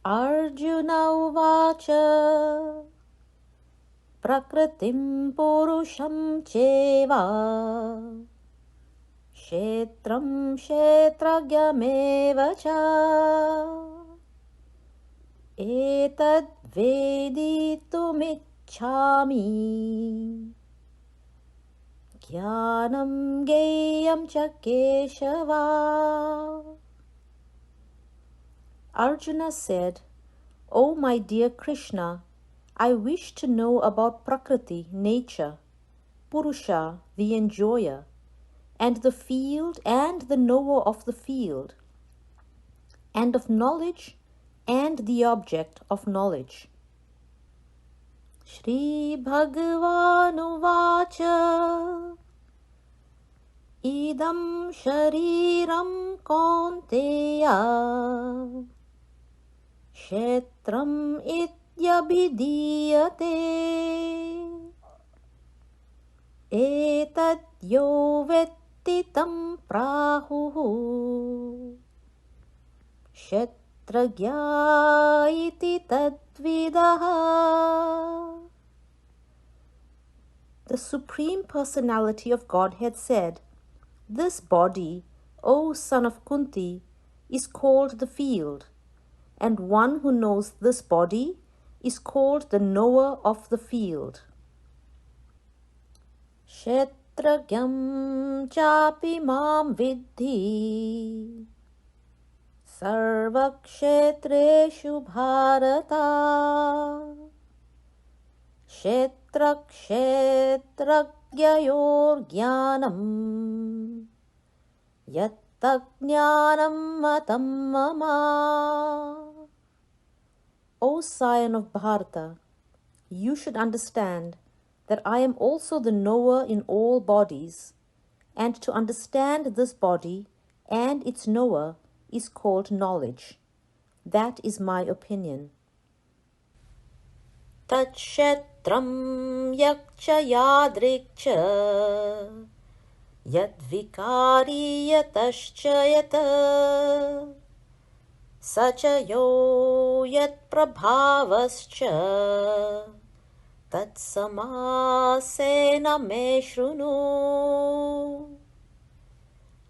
Arjuna uvacha prakritim purusham cheva kshetram kshetragyameva cha etad veditumicchami jnanam geyam cha keshava. Arjuna said, O my dear Krishna, I wish to know about Prakriti, nature, Purusha, the enjoyer, and the field and the knower of the field, and of knowledge and the object of knowledge. Shri Bhagavan Uvacha Idam Shariram Kaunteya Kshetram ityabhidiyate etad yo vetti tam prahuhu kshetragya iti tadvidaha. The Supreme Personality of Godhead said, This body, O son of Kunti, is called the field, and one who knows this body is called the knower of the field. Kshetragyam chapi mam vidhi sarvakshetreshu bharata kshetrakshetragyayor jnanam yatta jnanam matam mama. O scion of Bharata, you should understand that I am also the knower in all bodies, and to understand this body and its knower is called knowledge. That is my opinion. Tatshetram yakcha yadrikcha yadvikari yatascha yata sachayo yat prabhavascha tatsamasena me shrunu.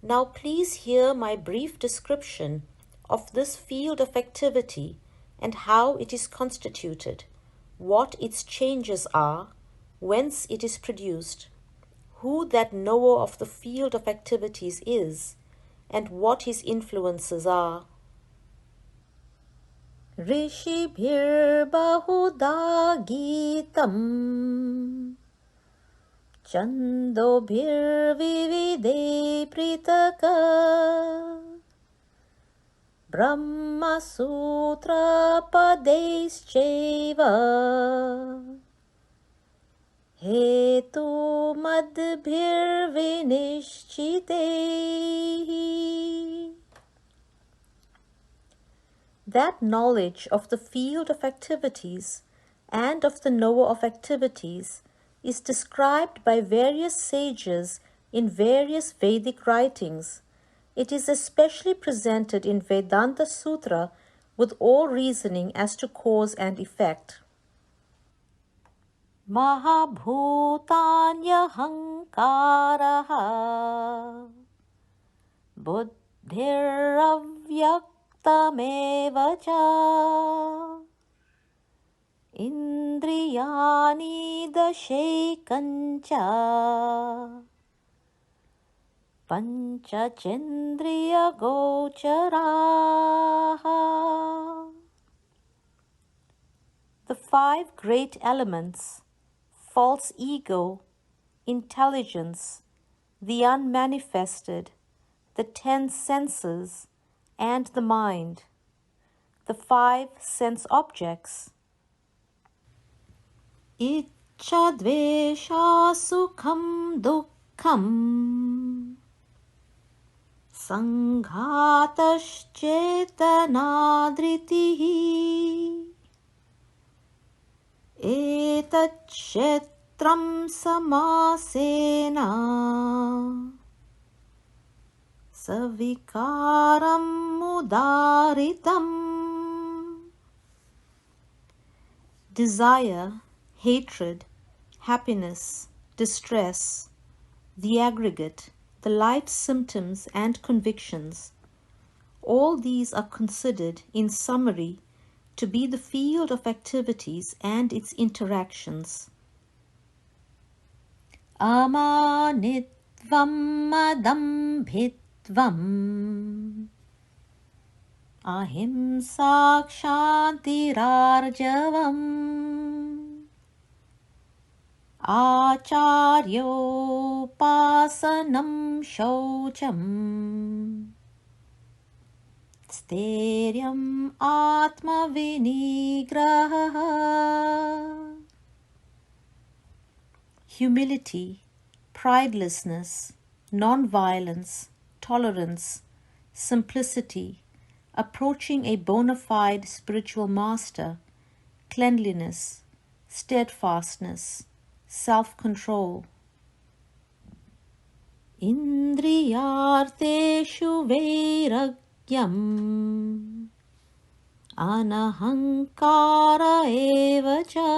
Now please hear my brief description of this field of activity and how it is constituted, what its changes are, whence it is produced, who that knower of the field of activities is, and what his influences are. Rishibhir bahuda gitam Chandobhir vivide pritaka Brahma sutra padescheva Hetu madbhir vinishchite. That knowledge of the field of activities and of the knower of activities is described by various sages in various Vedic writings. It is especially presented in Vedanta Sutra with all reasoning as to cause and effect. Mahabhutanya buddhiravyaktameva cha indriyani dashekancha panchachendriya gocharaha. The five great elements, false ego, intelligence, the unmanifested, the 10 senses, and the mind, the 5 sense objects. Iccha dvesha sukham dukkham sanghataschetana etat kshetram samasena savikaram udaritam. Desire, hatred, happiness, distress, the aggregate, the life symptoms and convictions, all these are considered, in summary, to be the field of activities and its interactions. Amanitvam adambhitvam ahimsa kshantirarjavam acharyopasanam shaucham Steryam atma vinigraha. Humility, pridelessness, non-violence, tolerance, simplicity, approaching a bona fide spiritual master, cleanliness, steadfastness, self-control. Indriyarteshu vairagyam anahankara evacha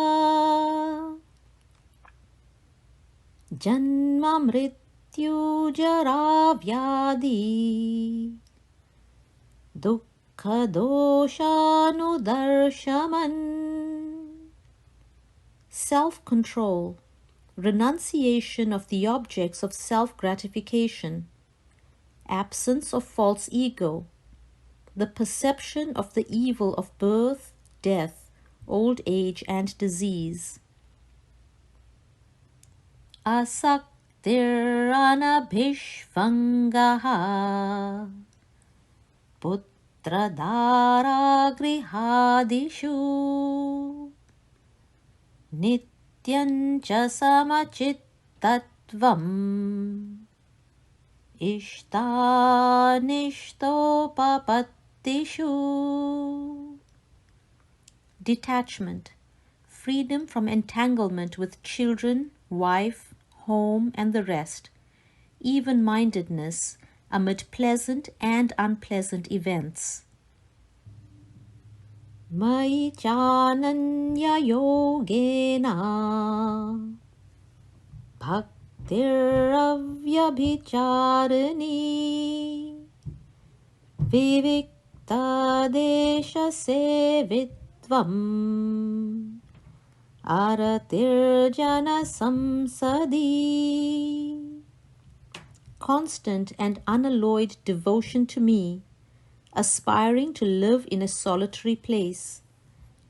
janma mrityu jara vyadi dukkha doshanudarshaman. Self-control, renunciation of the objects of self-gratification, absence of false ego, the perception of the evil of birth, death, old age and disease. Asaktiranabhishvangaha putradara grihadishu nityancha samachittatvam ishtanishtopapatishu. Detachment, freedom from entanglement with children, wife, home, and the rest, even-mindedness amid pleasant and unpleasant events. Mai chananya yogena bhaktiravyabicharini vivikta desha sevitvam aratirjana samsadi. Constant and unalloyed devotion to me, aspiring to live in a solitary place,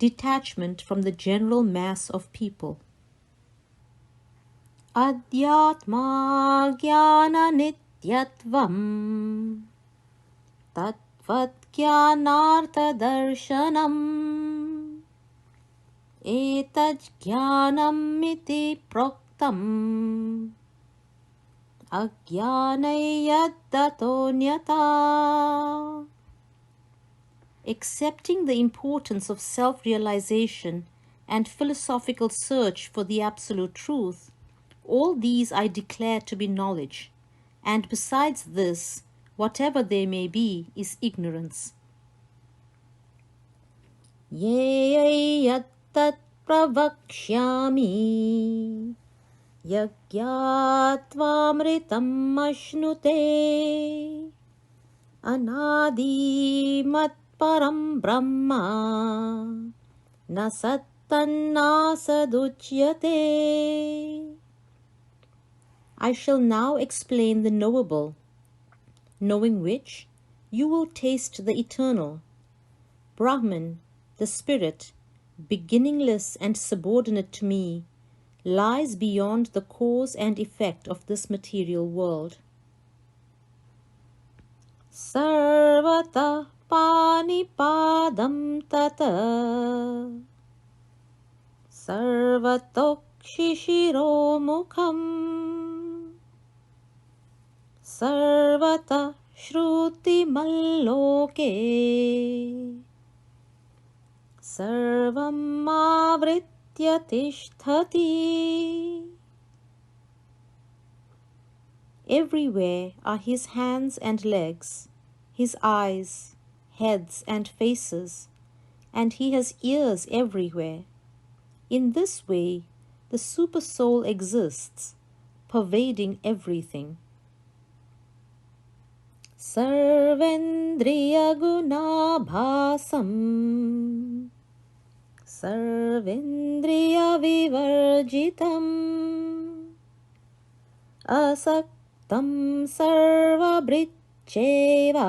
detachment from the general mass of people. Adhyatma jnana nityatvam tattvat jnanartha darshanam etaj jnanam iti proktam ajnanayaddatonyata. Accepting the importance of self-realization and philosophical search for the absolute truth, all these I declare to be knowledge, and besides this, whatever there may be, is ignorance. Ye yattat pravakshyami yagyatvam ashnute anadi mat param brahma na sattanna saduchyate. I shall now explain the knowable, knowing which you will taste the eternal. Brahman, the spirit, beginningless and subordinate to me, lies beyond the cause and effect of this material world. Sarvata panipadam tata sarvatokshishiro mukham sarvata shruti malloke sarvam avritya tisthati. Everywhere are his hands and legs, his eyes, heads and faces, and he has ears everywhere. In this way, the Supersoul exists, pervading everything. Sarvendriya gunabhasam Sarvendriya vivarjitam Asaktam sarvabhritcheva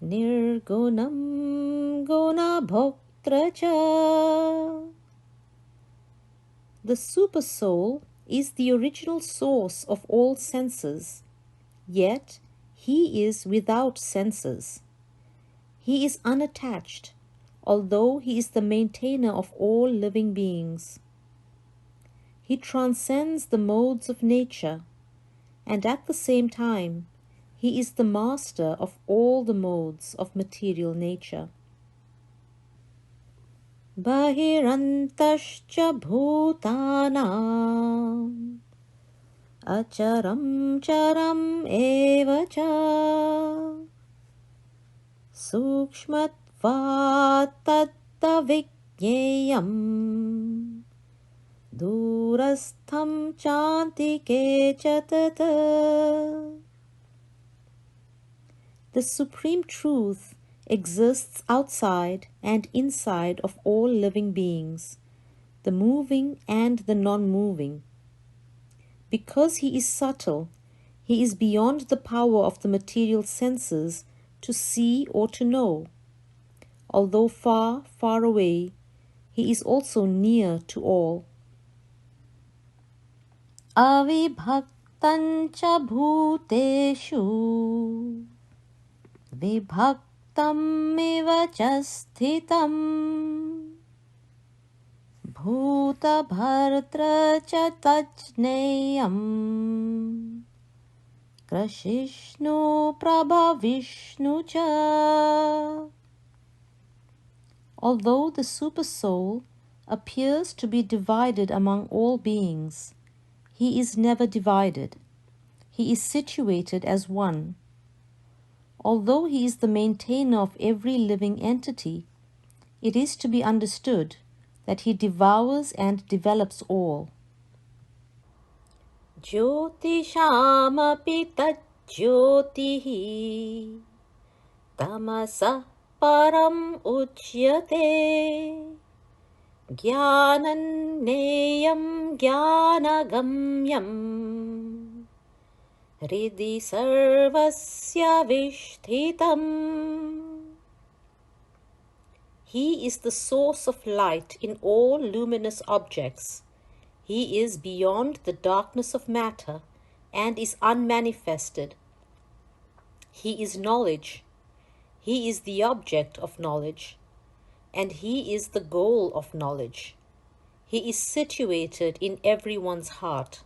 Nirgunam gunabhoktracha. The Supersoul is the original source of all senses, yet he is without senses. He is unattached, although he is the maintainer of all living beings. He transcends the modes of nature, and at the same time, he is the master of all the modes of material nature. Bahirantascha bhutanam acharam charam evacha sukshmatvat tattavijneyam durastham chantike chatata. The Supreme Truth exists outside and inside of all living beings, the moving and the non-moving. Because he is subtle, he is beyond the power of the material senses to see or to know. Although far, far away, he is also near to all. Avibhaktancha bhuteshu Vibhaktam iva cha sthitam Bhuta bhartra cha tajneyam Krashishnu prabha vishnu cha. Although the Supersoul appears to be divided among all beings, he is never divided. He is situated as one. Although he is the maintainer of every living entity, it is to be understood that he devours and develops all. Jyotishamapi tajyotihi tamasah param uchyate jnananneyam jnanagamyam Hridi sarvasya vishthitam. He is the source of light in all luminous objects. He is beyond the darkness of matter and is unmanifested. He is knowledge. He is the object of knowledge, and he is the goal of knowledge. He is situated in everyone's heart.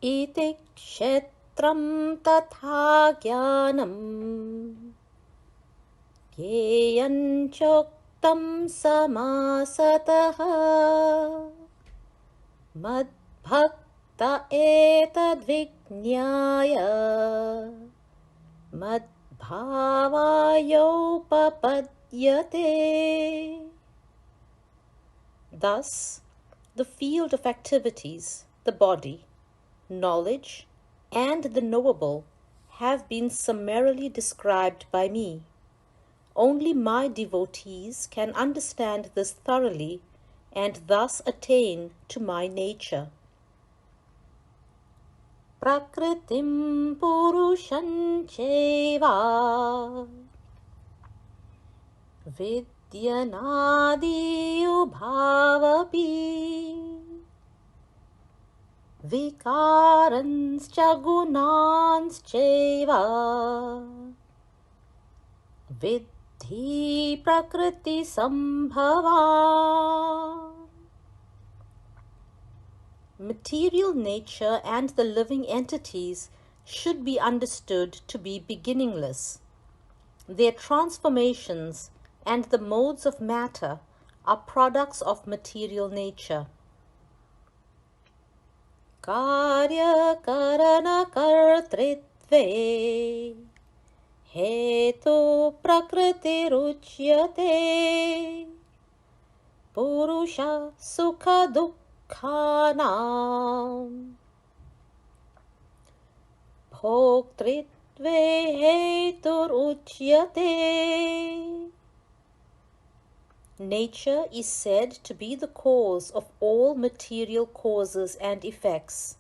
Iti kshetram tatha jnanam yeyan choktam samasataha madbhakta etadvijnaya madbhavayopapadyate. Thus, the field of activities, the body, knowledge, and the knowable have been summarily described by me. Only my devotees can understand this thoroughly and thus attain to my nature. Prakritim purushan cheva vidyanadi ubhavapi Vikaranscha gunanscheva Vidhi prakriti sambhava. Material nature and the living entities should be understood to be beginningless. Their transformations and the modes of matter are products of material nature. Karya karana kartritve हेतु प्रकृतिरुच्यते पुरुष सुख दुःखानां भोक्तृत्वे हेतुरुच्यते. Nature is said to be the cause of all material causes and effects,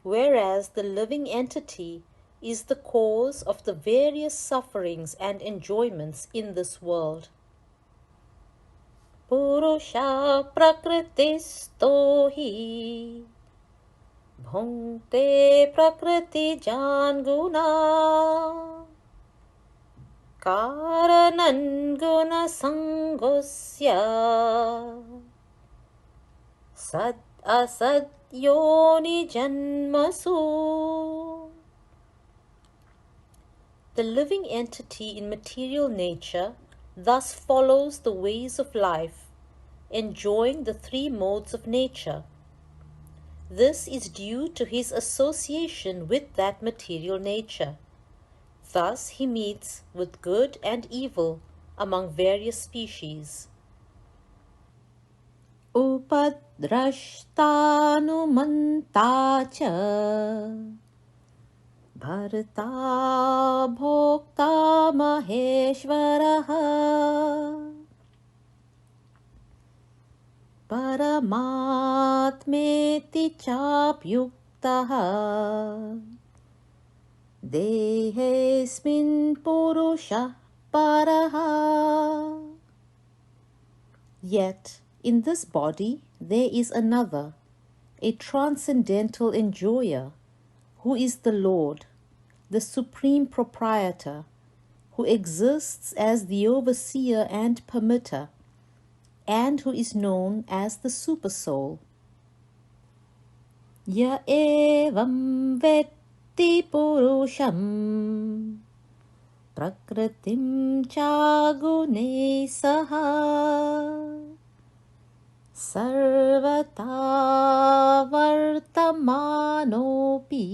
whereas the living entity is the cause of the various sufferings and enjoyments in this world. Purusha prakritisto hi bhungte prakriti janguna Karanan guna sangosya sad asad yoni janmasu. The living entity in material nature thus follows the ways of life, enjoying the three modes of nature. This is due to his association with that material nature. Thus he meets with good and evil among various species. Upadrashtanumanta cha bharata bhokta maheshwaraha paramatmeti chapyuktaha Dehesmin purusha paraha. Yet, in this body, there is another, a transcendental enjoyer, who is the Lord, the supreme proprietor, who exists as the overseer and permitter, and who is known as the Supersoul. Ya evam vetti purusham prakritim chagune saha sarvata vartamanopi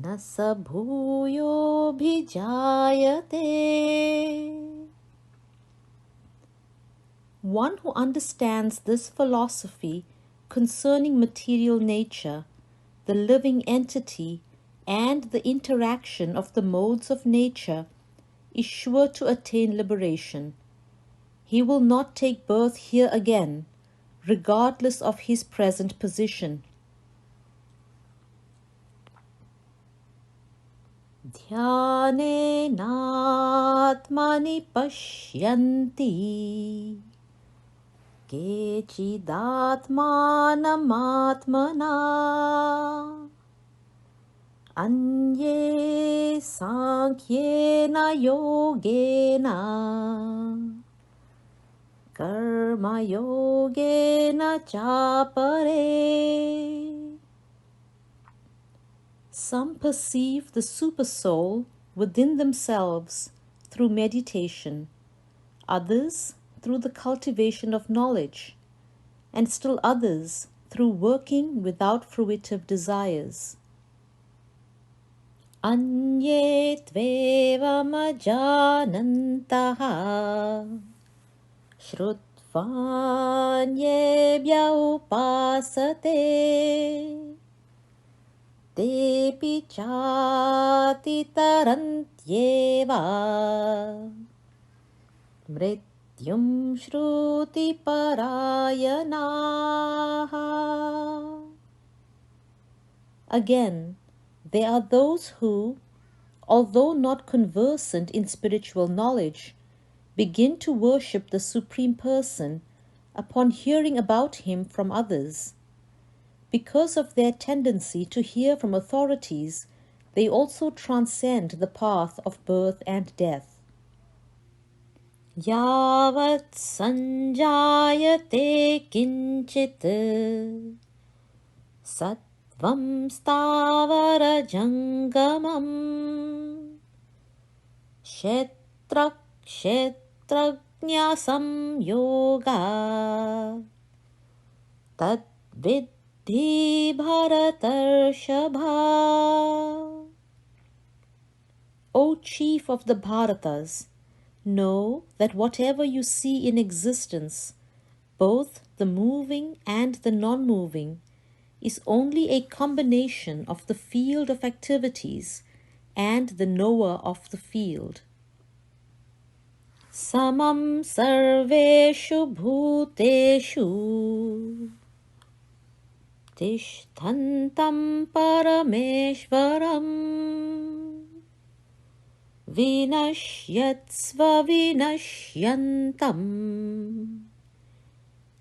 nasabhuyo bhijayate. One who understands this philosophy concerning material nature, the living entity, and the interaction of the modes of nature is sure to attain liberation. He will not take birth here again, regardless of his present position. Dhyanenatmani pashyanti Kechidatmanamatmana Anye Sankyena Yogena Karma Yogena Chapare. Some perceive the Supersoul within themselves through meditation, others through the cultivation of knowledge, and still others through working without fruitive desires. Anye tvevamajanantaha shrutvanyebhya upasate tepi chati tarantyeva mrityum shruti parayanaha. Again, there are those who, although not conversant in spiritual knowledge, begin to worship the Supreme Person upon hearing about him from others. Because of their tendency to hear from authorities, they also transcend the path of birth and death. Yavat sanjayate kinchit Sattvam stavara jangamam kshetrajñasam yoga tad viddhi bharatarshobha. O chief of the Bharatas, know that whatever you see in existence, both the moving and the non-moving, is only a combination of the field of activities and the knower of the field. Samam sarveshu bhuteshu tishthantam parameshvaram vinashyatsva vinashyantam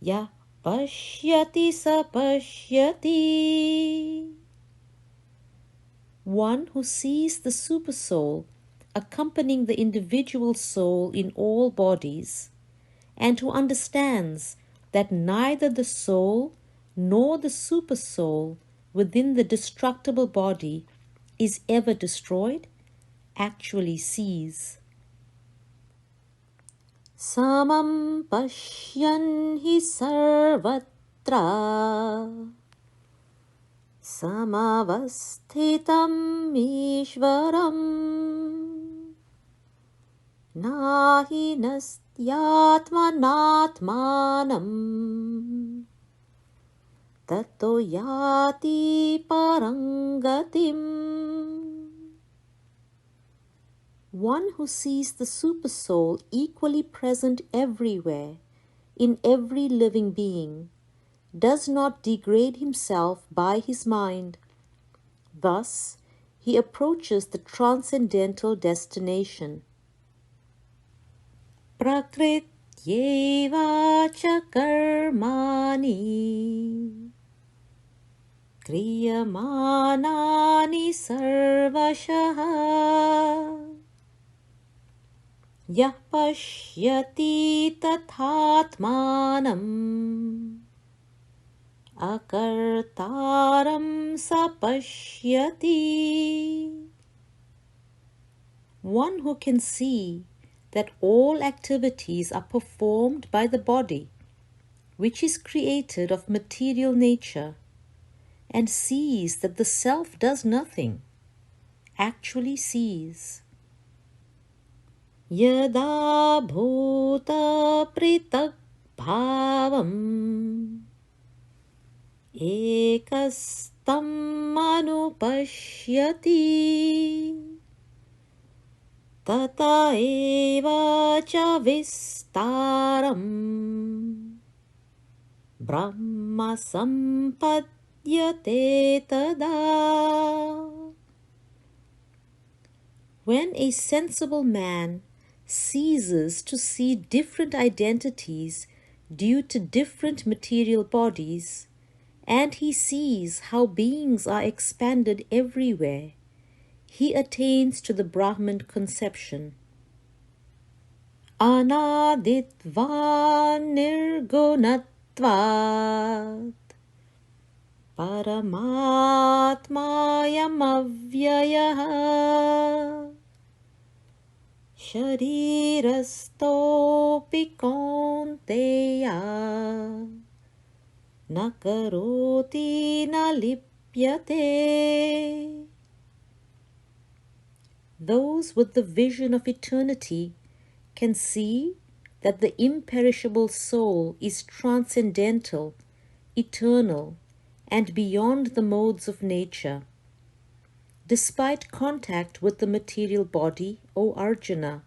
ya pashyati sa pashyati. One who sees the supersoul accompanying the individual soul in all bodies, and who understands that neither the soul nor the supersoul within the destructible body is ever destroyed, actually sees. Samam pashyan hi sarvatra samavasthitam ishvaram nahi nastyatmanatmanam tato yati parangatim. One who sees the supersoul equally present everywhere, in every living being, does not degrade himself by his mind. Thus, he approaches the transcendental destination. Prakrityeva cha karmani kriyamanani sarvashah yah pashyati tathatmanam akartaram sapashyati. One who can see that all activities are performed by the body, which is created of material nature, and sees that the self does nothing, actually sees. Yada bhuta pritak bhavam ekastam anupashyati tata eva cha vistaram brahma sampadyate tada. When a sensible man ceases to see different identities due to different material bodies, and he sees how beings are expanded everywhere, he attains to the Brahman conception. Anaditva nirgunatvat paramatmayam avyayah sharirastopi kaunteya na karoti na lipyate. Those with the vision of eternity can see that the imperishable soul is transcendental, eternal, and beyond the modes of nature. Despite contact with the material body, O Arjuna,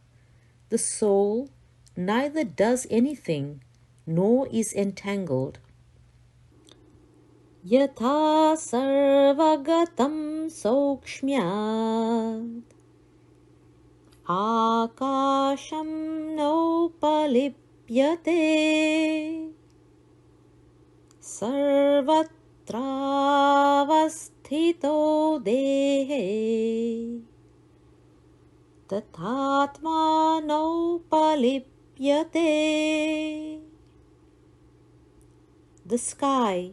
the soul neither does anything nor is entangled. Yatha sarvagatam sokshmyat akasham nopalipyate sarvatravasthito dehe tathatma nopalipyate. The sky,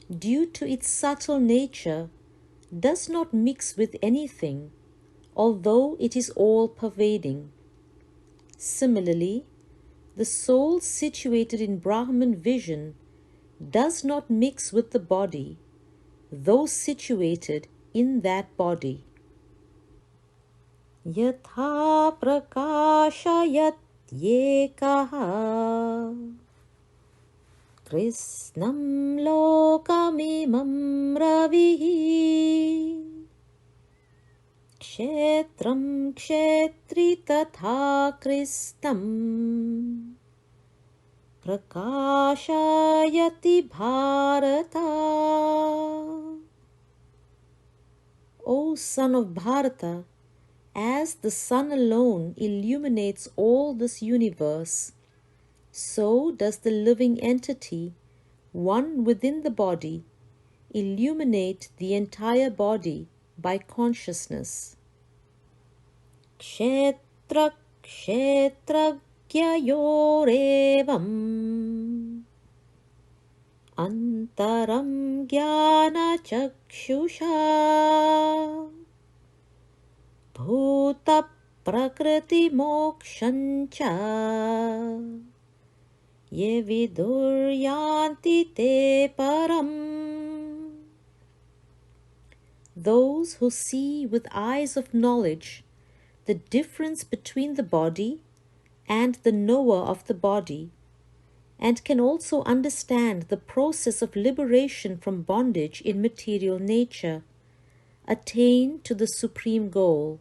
due to its subtle nature, does not mix with anything, although it is all-pervading. Similarly, the soul situated in Brahman vision does not mix with the body, though situated in that body. Yatha prakashayat yekah Krishnam lokamimam ravihi Kshetram kshetri tatha Krishnam Prakashayati Bharata. O son of Bharata, as the sun alone illuminates all this universe, so does the living entity, one within the body, illuminate the entire body by consciousness. Kshetra kshetragyayorevam antaram jnana chakshusha bhuta prakriti mokshancha ye viduryanti te param. Those who see with eyes of knowledge the difference between the body and the knower of the body, and can also understand the process of liberation from bondage in material nature, attain to the supreme goal.